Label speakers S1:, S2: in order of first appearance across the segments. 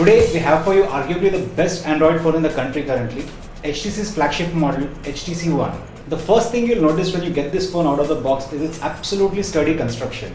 S1: Today we have for you arguably the best Android phone in the country currently, HTC's flagship model, HTC ONE. The first thing you'll notice when you get this phone out of the box is its absolutely sturdy construction.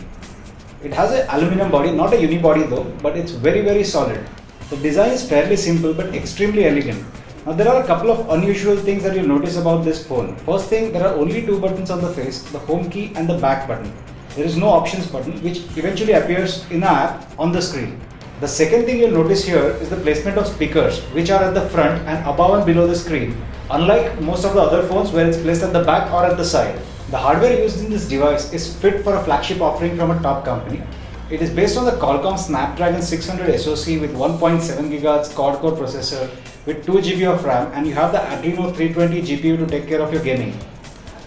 S1: It has an aluminium body, not a unibody though, but it's very solid. The design is fairly simple but extremely elegant. Now there are a couple of unusual things that you'll notice about this phone. First thing, there are only two buttons on the face, the home key and the back button. There is no options button which eventually appears in the app on the screen. The second thing you'll notice here is the placement of speakers which are at the front and above and below the screen, unlike most of the other phones where it's placed at the back or at the side. The hardware used in this device is fit for a flagship offering from a top company. It is based on the Qualcomm Snapdragon 600 SoC with 1.7 GHz quad-core processor with 2 GB of RAM, and you have the Adreno 320 GPU to take care of your gaming.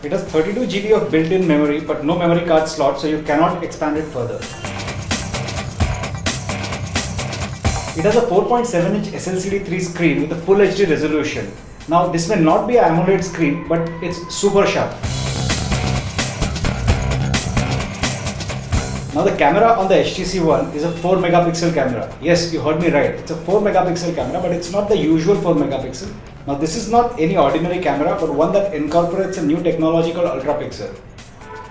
S1: It has 32 GB of built-in memory but no memory card slot, so you cannot expand it further. It has a 4.7-inch SLCD3 screen with a full HD resolution. Now this may not be an AMOLED screen, but it's super sharp. Now the camera on the HTC ONE is a 4 megapixel camera. Yes, you heard me right. It's a 4 megapixel camera, but it's not the usual 4 megapixel. Now this is not any ordinary camera, but one that incorporates a new technology called ultrapixel.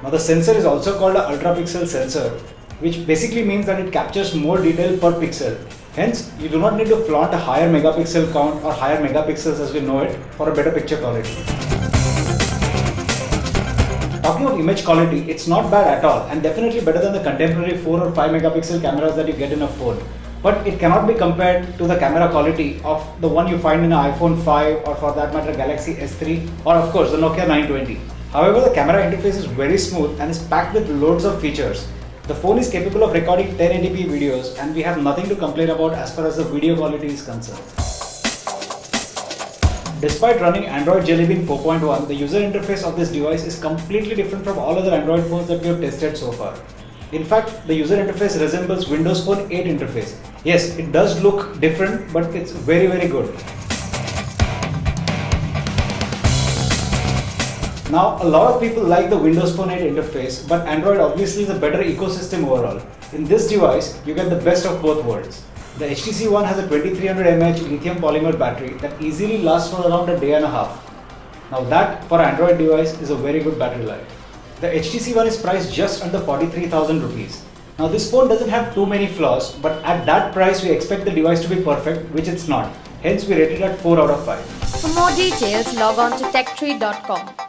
S1: Now the sensor is also called an ultrapixel sensor, which basically means that it captures more detail per pixel. Hence, you do not need to flaunt a higher megapixel count or higher megapixels as we know it for a better picture quality. Talking of image quality, it's not bad at all and definitely better than the contemporary 4 or 5 megapixel cameras that you get in a phone. But it cannot be compared to the camera quality of the one you find in an iPhone 5 or for that matter Galaxy S3 or of course the Nokia 920. However, the camera interface is very smooth and is packed with loads of features. The phone is capable of recording 1080p videos and we have nothing to complain about as far as the video quality is concerned. Despite running Android Jelly Bean 4.1, the user interface of this device is completely different from all other Android phones that we have tested so far. In fact, the user interface resembles Windows Phone 8 interface. Yes, it does look different, but it's very good. Now, a lot of people like the Windows Phone 8 interface, but Android obviously is a better ecosystem overall. In this device, you get the best of both worlds. The HTC ONE has a 2300 mAh lithium polymer battery that easily lasts for around a day and a half. Now that, for an Android device, is a very good battery life. The HTC ONE is priced just under 43,000 rupees. Now this phone doesn't have too many flaws, but at that price we expect the device to be perfect, which it's not. Hence we rate it at 4 out of 5.
S2: For more details, log on to TechTree.com.